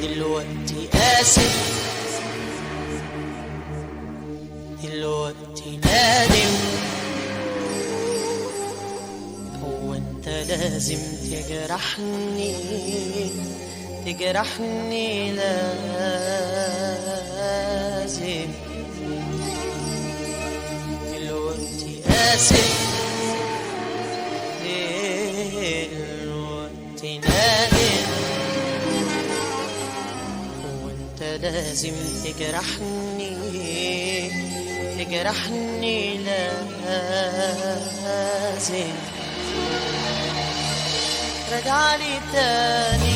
دلوقتي آسف، دلوقتي نادم، هو انت لازم تجرحني تجرحني لازم. دلوقتي آسف، دلوقتي نادم، هو انت لازم تجرحني تجرحني لازم. رجعلي تاني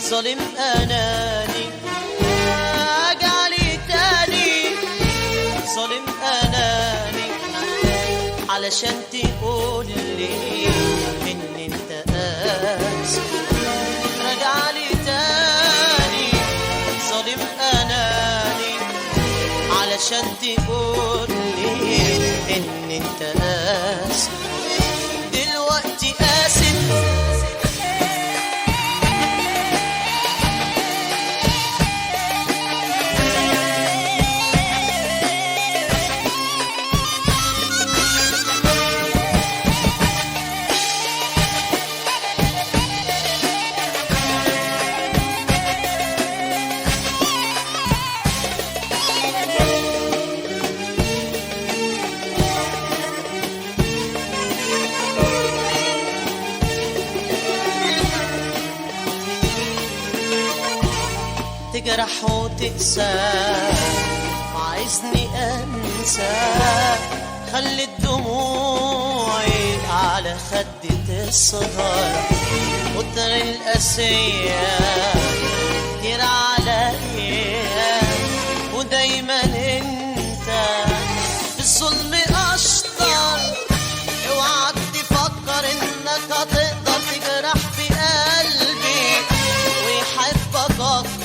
ظالم أناني، رجعلي تاني ظالم أناني، علشان تقولي إن انت آسف. رجعلي تاني ظالم أناني، علشان تقولي إن انت آسف. دلوقتي آسف، تجرح وتقسى وعايزني انسى، خلت دموعي على خدي تصغر، كتر القاسية كتير عليا، ودايما انت بالظلم اشطر. اوعك تفكر انك هتقدر تجرح في قلبي ويحبك اكتر.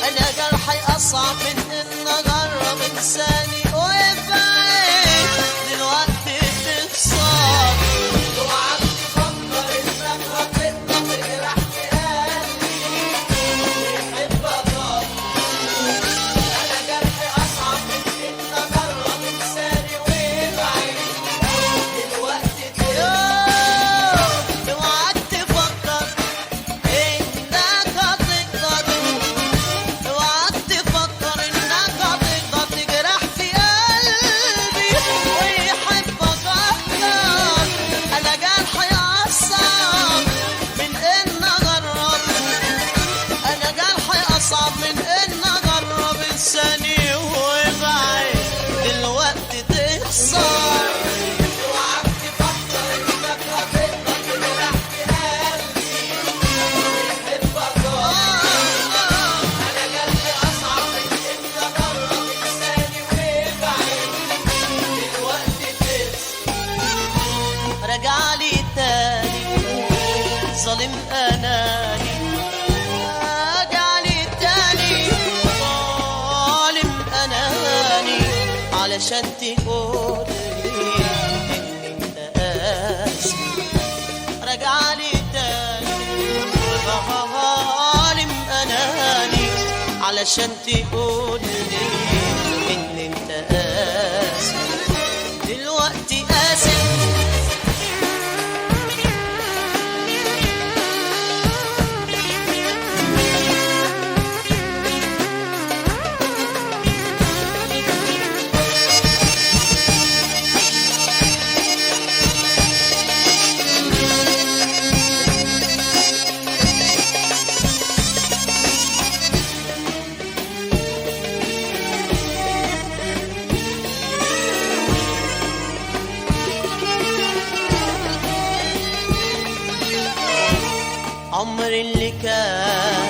أنا جرحي أصعب من إن أجرب إنساني ويبعد. دلوقتي تخسر، اوعك تفكر إنك هتقدر تجرح في قلبي ويحبك أكتر. أنا جرحي أصعب من إن أجرب إنساني ويبعد. دلوقتي تخسر، اوعك تفكر إنك هتقدر، اوعك تفكر انك هتقدر تجرح في قلبي ويحبك اكتر. انا جرحي اصعب من ان اجرب، انا جرحي اصعب من ان اجرب انساني ويبعد. دلوقتي تخسر، اوعك تفكر انك هتقدر تجرح في قلبي ويحبك اكتر. رجعلي تاني ظالم أناني، رجعلي تاني ظالم أناني، علشان تقولي إن انت آسف. رجعلي تاني ظالم أناني، علشان تقولي إن انت آسف. دلوقتي آسف، عمر اللي كان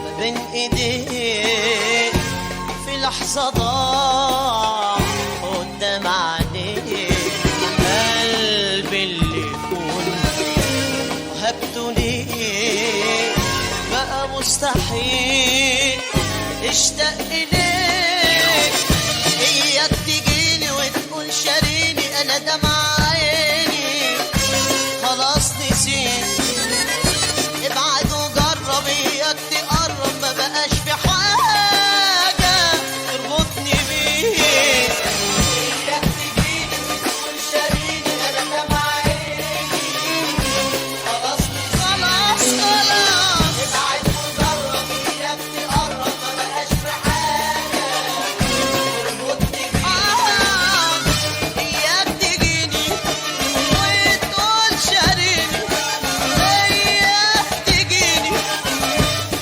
ما بين ايديك في لحظة ضاع قدام عينيك. قلبي اللي كنت وهبته ليك بقى مستحيل مشتاق إليك. إياك تجيني وتقول شاريني، أنا دمع عيني خلاص نسيت. ابعد وجرب، إياك تقرب، ما بقاش في حاجة تربطني بيك. إياك تجيني وتقول شاريني، أنا دمع عيني خلاص خلاص خلاص. ابعد وجرب، إياك تقرب، ما بقاش في حاجة تربطني بيك. إياك تجيني وتقول شاريني،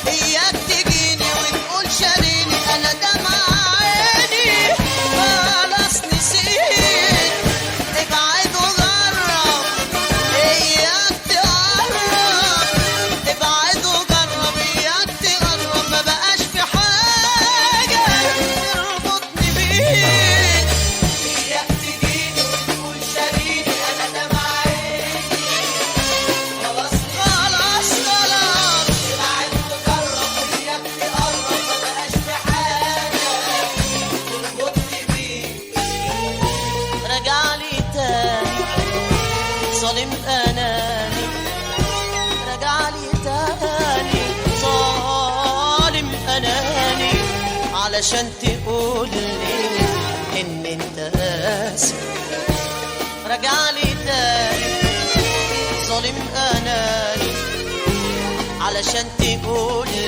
إياك تجيني وتقول شاريني، أنا دمع عيني خلاص نسيت. ابعد وجرب، إياك تقرب، ابعد وجرب، إياك تقرب، ما بقاش في حاجة تربطني بيك. إياك تجيني وتقول شاريني، أنا دمع عيني خلاص خلاص خلاص. ابعد وجرب، إياك تقرب، ما بقاش في حاجة تربطني بيك. رجعلي تاني ظالم أناني، رجعلي تاني ظالم أناني، علشان تقولي إن أنت قاسي. رجعلي تاني ظالم أناني، علشان تقولي